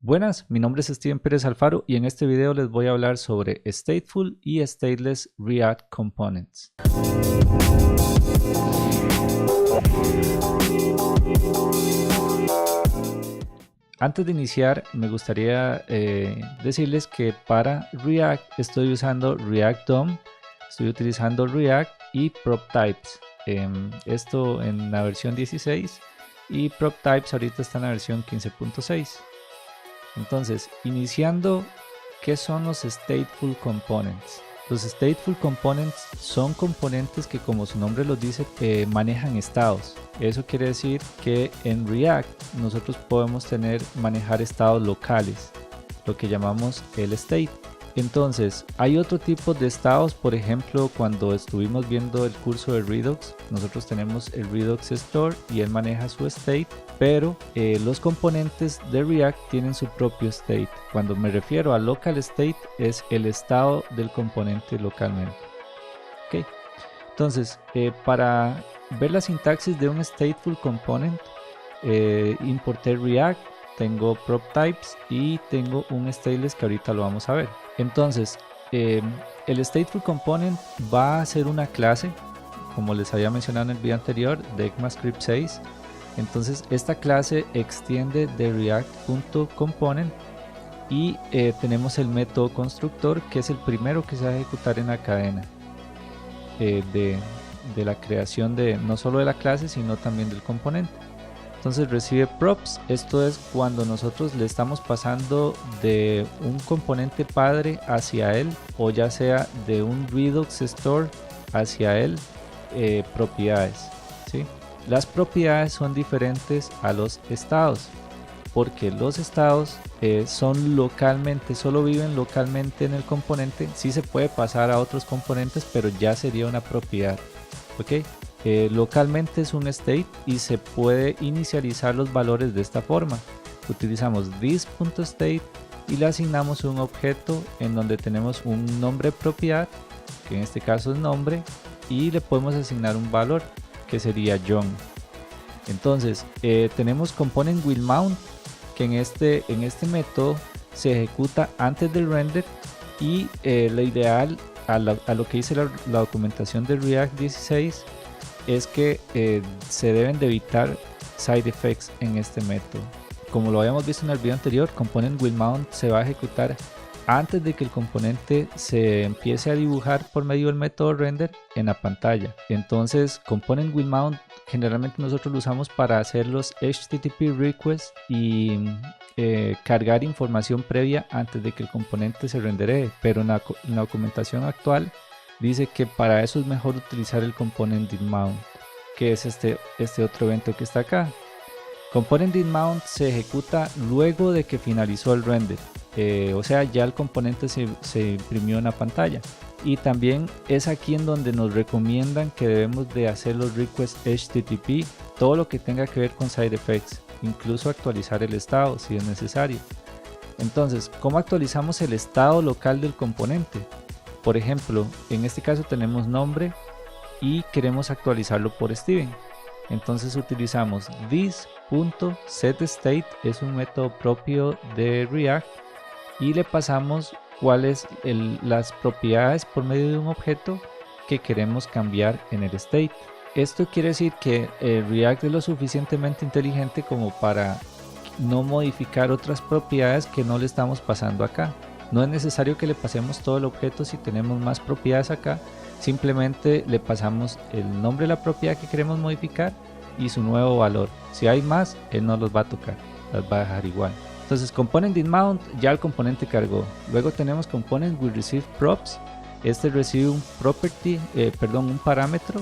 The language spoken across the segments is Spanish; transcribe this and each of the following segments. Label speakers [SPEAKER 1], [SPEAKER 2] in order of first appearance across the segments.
[SPEAKER 1] Buenas, mi nombre es Steven Pérez Alfaro y en este video les voy a hablar sobre Stateful y Stateless React Components. Antes de iniciar, me gustaría decirles que para React estoy usando React DOM, estoy utilizando React y PropTypes. Esto en la versión 16 y PropTypes ahorita está en la versión 15.6. Entonces, iniciando, ¿qué son los Stateful Components? Los Stateful Components son componentes que, como su nombre los dice, manejan estados. Eso quiere decir que en React nosotros podemos manejar estados locales, lo que llamamos el state. Entonces, hay otro tipo de estados. Por ejemplo, cuando estuvimos viendo el curso de Redux, nosotros tenemos el Redux Store y él maneja su state, pero los componentes de React tienen su propio state. Cuando me refiero a local state, es el estado del componente localmente. ¿Okay? Entonces, para ver la sintaxis de un stateful component, importé React, tengo PropTypes y tengo un stateless que ahorita lo vamos a ver. Entonces, el stateful component va a ser una clase, como les había mencionado en el video anterior, de ECMAScript 6. Entonces, esta clase extiende de react.component y tenemos el método constructor, que es el primero que se va a ejecutar en la cadena de la creación de no solo de la clase, sino también del componente. Entonces recibe props. Esto es cuando nosotros le estamos pasando de un componente padre hacia él, o ya sea de un Redux Store hacia él, propiedades, ¿sí? Las propiedades son diferentes a los estados, porque los estados son localmente, solo viven localmente en el componente. Sí se puede pasar a otros componentes, pero ya sería una propiedad, ¿ok? Localmente es un state y se puede inicializar los valores de esta forma. Utilizamos this.state y le asignamos un objeto en donde tenemos un nombre propiedad, que en este caso es nombre, y le podemos asignar un valor que sería John. Entonces tenemos component will mount, que en este método se ejecuta antes del render, y lo ideal a lo que dice la documentación de React 16 es que se deben de evitar side effects en este método. Como lo habíamos visto en el video anterior, component will mount se va a ejecutar antes de que el componente se empiece a dibujar por medio del método render en la pantalla. Entonces, component will mount generalmente nosotros lo usamos para hacer los HTTP requests y cargar información previa antes de que el componente se renderee, pero en la documentación actual dice que para eso es mejor utilizar el component did mount, que es este otro evento que está acá. Component did mount se ejecuta luego de que finalizó el render, o sea, ya el componente se imprimió en la pantalla. Y también es aquí en donde nos recomiendan que debemos de hacer los requests HTTP, todo lo que tenga que ver con side effects, incluso actualizar el estado si es necesario. Entonces, ¿cómo actualizamos el estado local del componente? Por ejemplo, en este caso tenemos nombre y queremos actualizarlo por Steven. Entonces utilizamos this.setState, es un método propio de React, y le pasamos cuáles las propiedades por medio de un objeto que queremos cambiar en el state. Esto quiere decir que React es lo suficientemente inteligente como para no modificar otras propiedades que no le estamos pasando acá. No es necesario que le pasemos todo el objeto si tenemos más propiedades acá. Simplemente le pasamos el nombre de la propiedad que queremos modificar y su nuevo valor. Si hay más, él no los va a tocar, las va a dejar igual. Entonces, component did mount, ya el componente cargó. Luego tenemos component will receive props. Este recibe un parámetro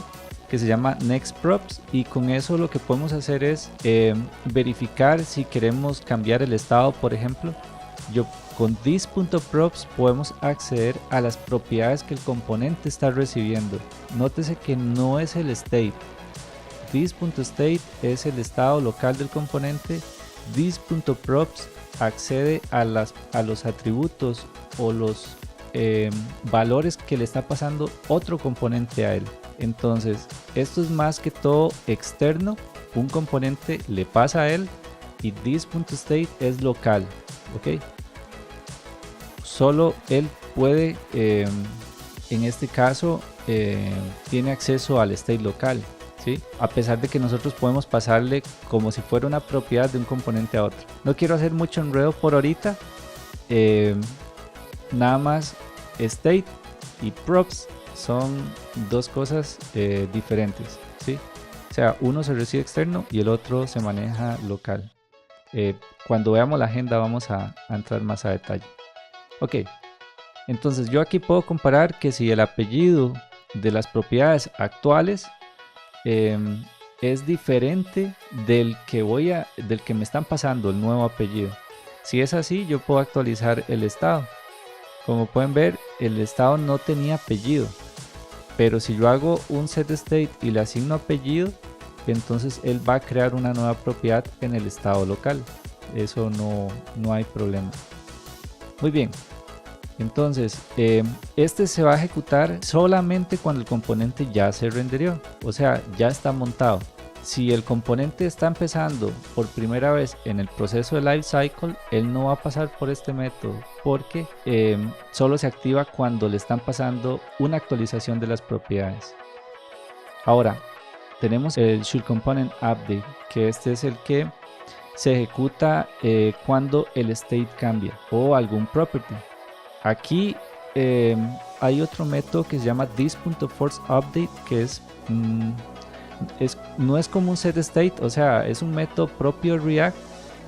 [SPEAKER 1] que se llama next props, y con eso lo que podemos hacer es verificar si queremos cambiar el estado. Por ejemplo, con this.props podemos acceder a las propiedades que el componente está recibiendo. Nótese que no es el state. This.state es el estado local del componente. This.props accede a los atributos o los valores que le está pasando otro componente a él. Entonces, esto es más que todo externo. Un componente le pasa a él y this.state es local. ¿ok? Solo él puede, en este caso, tiene acceso al state local, ¿sí? A pesar de que nosotros podemos pasarle como si fuera una propiedad de un componente a otro. No quiero hacer mucho enredo por ahorita, nada más state y props son dos cosas diferentes, ¿sí? O sea, uno se recibe externo y el otro se maneja local. Cuando veamos la agenda vamos a entrar más a detalle. Ok, entonces yo aquí puedo comparar que si el apellido de las propiedades actuales es diferente del que me están pasando el nuevo apellido. Si es así, yo puedo actualizar el estado. Como pueden ver, el estado no tenía apellido, pero si yo hago un setState y le asigno apellido, entonces él va a crear una nueva propiedad en el estado local. Eso no hay problema. Muy bien, entonces este se va a ejecutar solamente cuando el componente ya se rendereó, o sea, ya está montado. Si el componente está empezando por primera vez en el proceso de lifecycle, él no va a pasar por este método porque solo se activa cuando le están pasando una actualización de las propiedades. Ahora, tenemos el ShouldComponentUpdate, que este es el que se ejecuta cuando el state cambia o algún property. Aquí hay otro método que se llama this.forceUpdate, que no es como un setState, o sea, es un método propio de React,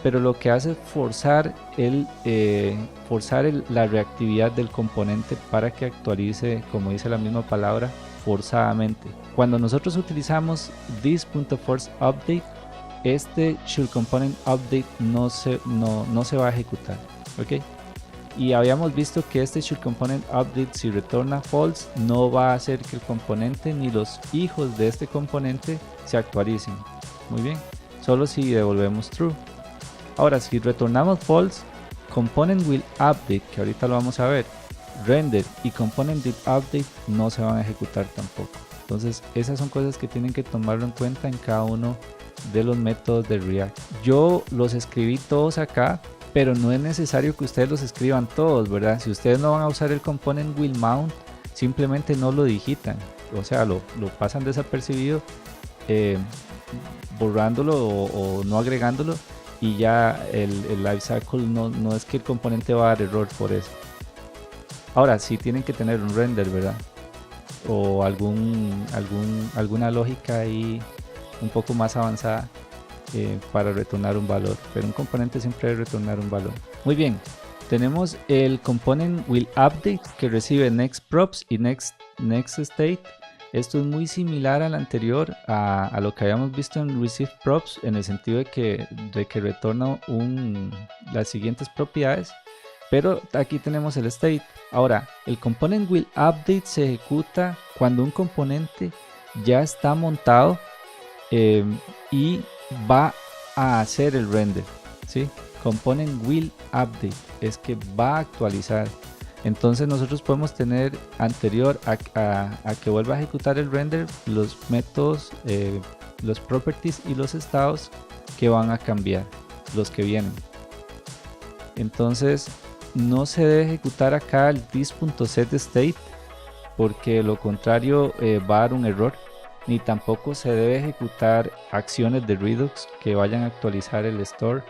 [SPEAKER 1] pero lo que hace es forzar la reactividad del componente para que actualice, como dice la misma palabra, forzadamente. Cuando nosotros utilizamos this.forceUpdate, este ShouldComponentUpdate no se va a ejecutar, ¿ok? Y habíamos visto que este ShouldComponentUpdate, si retorna false, no va a hacer que el componente ni los hijos de este componente se actualicen. Muy bien, solo si devolvemos true. Ahora, si retornamos false, ComponentWillUpdate, que ahorita lo vamos a ver, render y ComponentDidUpdate no se van a ejecutar tampoco. Entonces, esas son cosas que tienen que tomarlo en cuenta en cada uno de los métodos de React. Yo los escribí todos acá, pero no es necesario que ustedes los escriban todos, ¿verdad? Si ustedes no van a usar el component will mount, simplemente no lo digitan, o sea, lo pasan desapercibido, borrándolo o no agregándolo, y ya el lifecycle no es que el componente va a dar error por eso. Ahora sí tienen que tener un render, ¿verdad? O alguna lógica ahí un poco más avanzada para retornar un valor, pero un componente siempre debe retornar un valor. Muy bien, tenemos el component willUpdate que recibe nextProps y nextState. Esto es muy similar al anterior, a lo que habíamos visto en receiveProps, en el sentido de que retorna las siguientes propiedades, pero aquí tenemos el state. Ahora, el component willUpdate se ejecuta cuando un componente ya está montado y va a hacer el render, ¿sí? Component willUpdate es que va a actualizar. Entonces nosotros podemos tener anterior a que vuelva a ejecutar el render los métodos, los properties y los estados que van a cambiar, los que vienen. Entonces no se debe ejecutar acá el this.setState, porque lo contrario va a dar un error. Ni tampoco se debe ejecutar acciones de Redux que vayan a actualizar el store.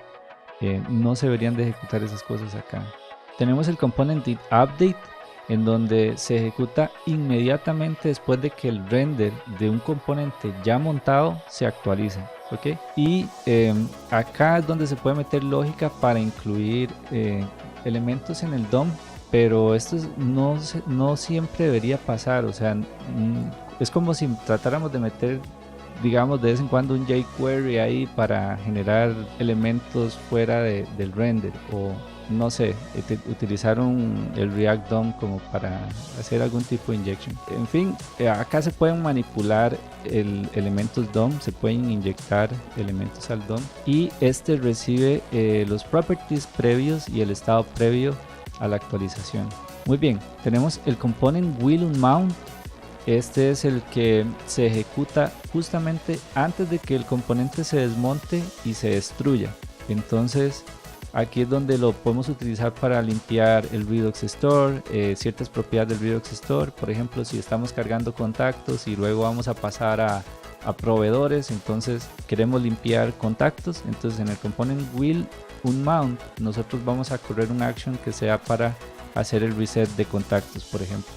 [SPEAKER 1] No se deberían de ejecutar esas cosas acá. Tenemos el component didUpdate, en donde se ejecuta inmediatamente después de que el render de un componente ya montado se actualice, ¿ok? Y acá es donde se puede meter lógica para incluir elementos en el DOM, pero esto no siempre debería pasar. O sea, es como si tratáramos de meter, digamos, de vez en cuando un jQuery ahí para generar elementos fuera del render, o no sé, utilizar el React DOM como para hacer algún tipo de injection. En fin, acá se pueden manipular elementos DOM, se pueden inyectar elementos al DOM, y este recibe los properties previos y el estado previo a la actualización. Muy bien, tenemos el component willUnmount. Este es el que se ejecuta justamente antes de que el componente se desmonte y se destruya. Entonces Aquí es donde lo podemos utilizar para limpiar el Redux Store, ciertas propiedades del Redux Store. Por ejemplo, si estamos cargando contactos y luego vamos a pasar a proveedores, entonces queremos limpiar contactos, entonces en el component will unmount nosotros vamos a correr un action que sea para hacer el reset de contactos, por ejemplo.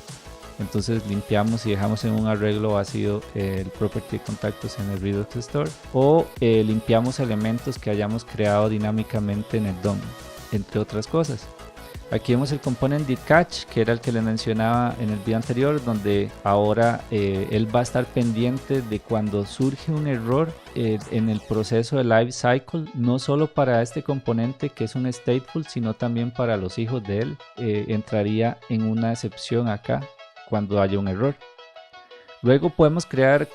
[SPEAKER 1] Entonces limpiamos y dejamos en un arreglo vacío el property de contactos en el Redux Store, o limpiamos elementos que hayamos creado dinámicamente en el DOM, entre otras cosas. Aquí vemos el component did catch, que era el que les mencionaba en el video anterior, donde ahora él va a estar pendiente de cuando surge un error en el proceso de life cycle, no solo para este componente que es un stateful, sino también para los hijos de él. Entraría en una excepción acá cuando haya un error. Luego podemos crear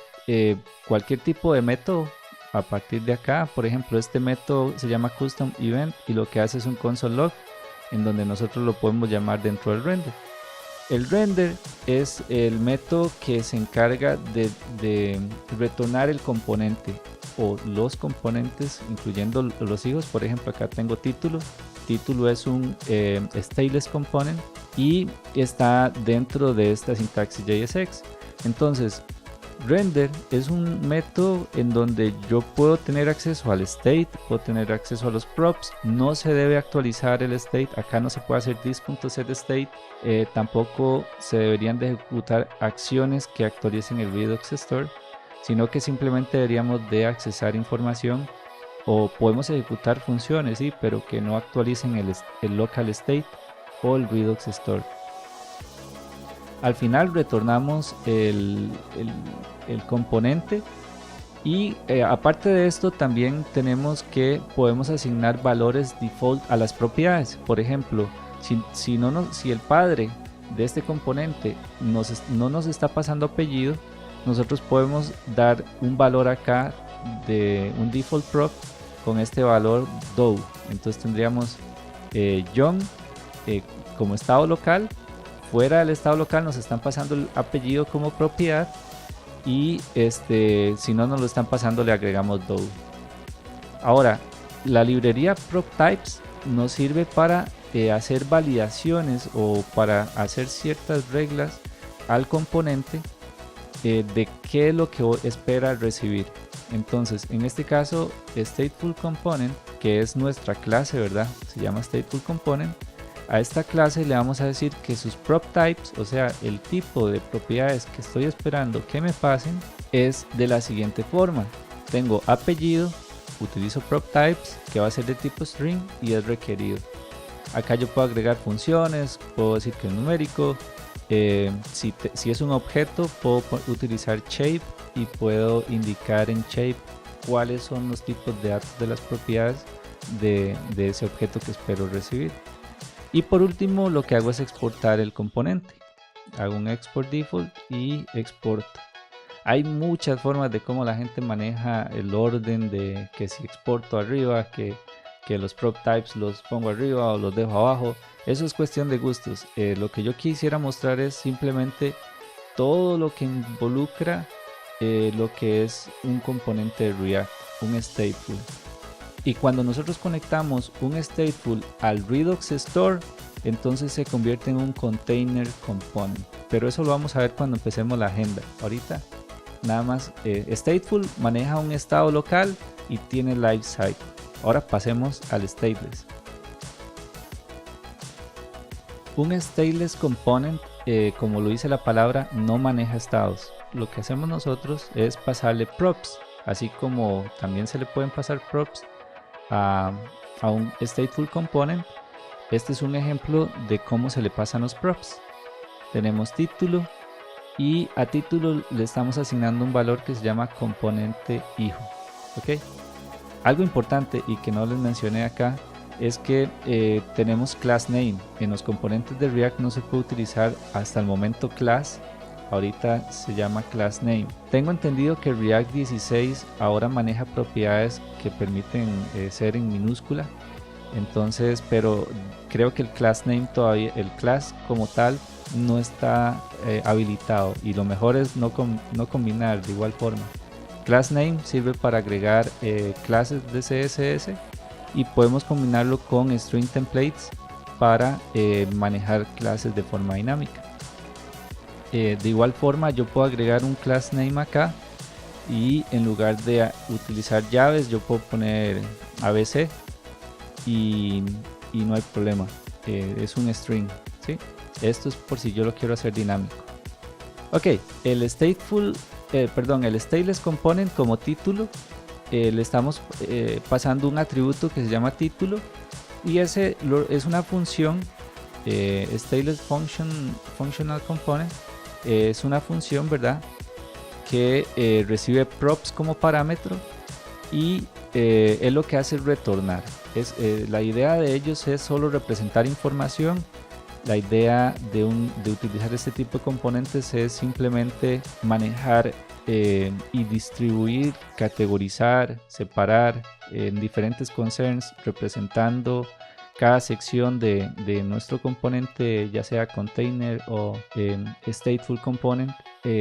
[SPEAKER 1] cualquier tipo de método a partir de acá. Por ejemplo, este método se llama custom event y lo que hace es un console log, en donde nosotros lo podemos llamar dentro del render. El render es el método que se encarga de retornar el componente o los componentes, incluyendo los hijos. Por ejemplo, acá tengo título. Título es un stateless component y está dentro de esta sintaxis JSX. Entonces, render es un método en donde yo puedo tener acceso al state, puedo tener acceso a los props. No se debe actualizar el state, acá no se puede hacer this.setState, tampoco se deberían de ejecutar acciones que actualicen el Redux Store, sino que simplemente deberíamos de accesar información, o podemos ejecutar funciones, sí, pero que no actualicen el local state o el Redux Store. Al final retornamos el componente y aparte de esto también tenemos que podemos asignar valores default a las propiedades. Por ejemplo, si el padre de este componente no nos está pasando apellido, nosotros podemos dar un valor acá de un default prop con este valor Doe. Entonces tendríamos John como estado local. Fuera del estado local nos están pasando el apellido como propiedad, y si no nos lo están pasando le agregamos Doe. Ahora, la librería PropTypes nos sirve para hacer validaciones o para hacer ciertas reglas al componente de qué es lo que espera recibir. Entonces, en este caso, stateful component, que es nuestra clase, ¿verdad? Se llama stateful component. A esta clase le vamos a decir que sus prop types, o sea, el tipo de propiedades que estoy esperando que me pasen, es de la siguiente forma. Tengo apellido, utilizo prop types, que va a ser de tipo string y es requerido. Acá yo puedo agregar funciones, puedo decir que es numérico. Si es un objeto, puedo utilizar shape y puedo indicar en shape cuáles son los tipos de datos de las propiedades de ese objeto que espero recibir. Y por último, lo que hago es exportar el componente. Hago un export default y exporto. Hay muchas formas de cómo la gente maneja el orden, de que si exporto arriba, que los prop types los pongo arriba o los dejo abajo. Eso es cuestión de gustos. Lo que yo quisiera mostrar es simplemente todo lo que involucra lo que es un componente de React, un stateful. Y cuando nosotros conectamos un stateful al Redux Store, entonces se convierte en un container component. Pero eso lo vamos a ver cuando empecemos la agenda. Ahorita nada más, stateful maneja un estado local y tiene life cycle. Ahora pasemos al stateless. Un stateless component, como lo dice la palabra, no maneja estados. Lo que hacemos nosotros es pasarle props, así como también se le pueden pasar props a un stateful component. Este es un ejemplo de cómo se le pasan los props. Tenemos título y a título le estamos asignando un valor que se llama componente hijo. ¿Ok? Algo importante y que no les mencioné acá es que tenemos class name. En los componentes de React no se puede utilizar hasta el momento class. Ahorita se llama class name. Tengo entendido que React 16 ahora maneja propiedades que permiten ser en minúscula. Entonces, pero creo que el class name todavía, el class como tal, no está habilitado, y lo mejor es no combinar de igual forma. Class name sirve para agregar clases de CSS y podemos combinarlo con string templates para manejar clases de forma dinámica. De igual forma yo puedo agregar un class name acá y en lugar de utilizar llaves yo puedo poner ABC y no hay problema, es un string, ¿sí? Esto es por si yo lo quiero hacer dinámico. Ok, el stateless component como título, le estamos pasando un atributo que se llama título, y ese es una función, stateless functional component, es una función, ¿verdad?, que recibe props como parámetro y es lo que hace retornar. La idea de ellos es solo representar información. La idea de utilizar este tipo de componentes es simplemente manejar y distribuir, categorizar, separar en diferentes concerns, representando cada sección de nuestro componente, ya sea container o stateful component,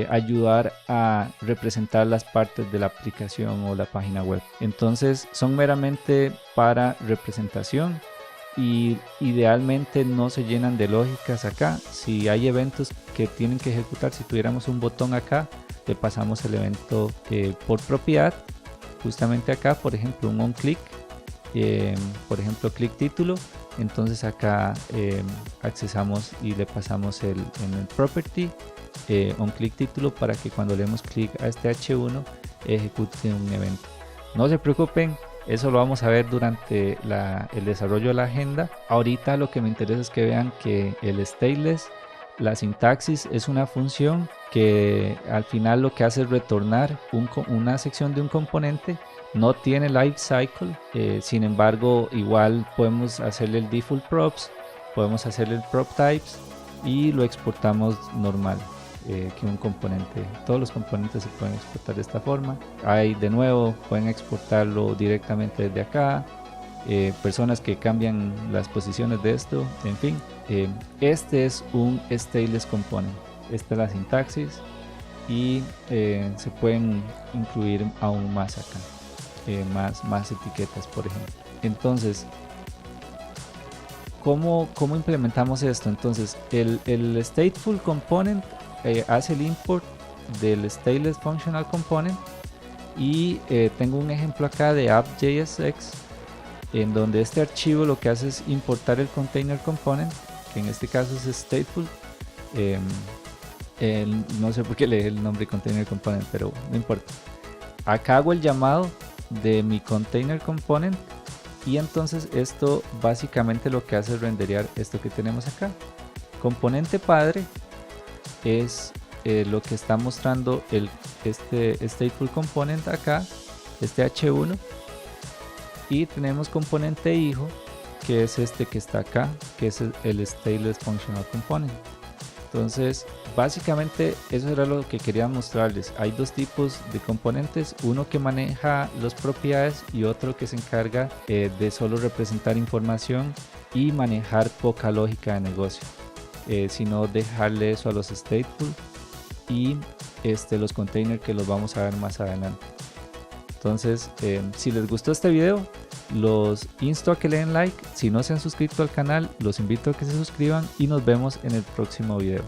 [SPEAKER 1] ayudar a representar las partes de la aplicación o la página web. Entonces son meramente para representación y idealmente no se llenan de lógicas acá. Si hay eventos que tienen que ejecutar, si tuviéramos un botón acá, le pasamos el evento por propiedad, justamente acá, por ejemplo un onClick, por ejemplo click título, entonces acá accesamos y le pasamos en el property onClick título para que cuando le demos clic a este H1 ejecute un evento. No se preocupen, eso lo vamos a ver durante el desarrollo de la agenda. Ahorita lo que me interesa es que vean que el stateless, la sintaxis, es una función que al final lo que hace es retornar una sección de un componente. No tiene life cycle, sin embargo igual podemos hacerle el default props, podemos hacerle el prop types y lo exportamos normal. Que un componente, todos los componentes se pueden exportar de esta forma. Hay, de nuevo, pueden exportarlo directamente desde acá, personas que cambian las posiciones de esto, en fin. Este es un stateless component, esta es la sintaxis y se pueden incluir aún más acá, más etiquetas, por ejemplo. Entonces, ¿cómo implementamos esto? Entonces el stateful component hace el import del stateless functional component y tengo un ejemplo acá de app.jsx en donde este archivo lo que hace es importar el container component, que en este caso es stateful. No sé por qué le dejé el nombre container component, pero no importa. Acá hago el llamado de mi container component y entonces esto básicamente lo que hace es renderear esto que tenemos acá. Componente padre es lo que está mostrando este stateful component acá, este H1, y tenemos componente hijo que es este que está acá, que es el stateless functional component. Entonces básicamente eso era lo que quería mostrarles. Hay dos tipos de componentes, uno que maneja las propiedades y otro que se encarga de solo representar información y manejar poca lógica de negocio, sino dejarle eso a los stateful y los containers, que los vamos a ver más adelante. Entonces si les gustó este video, los insto a que le den like. Si no se han suscrito al canal, los invito a que se suscriban y nos vemos en el próximo video.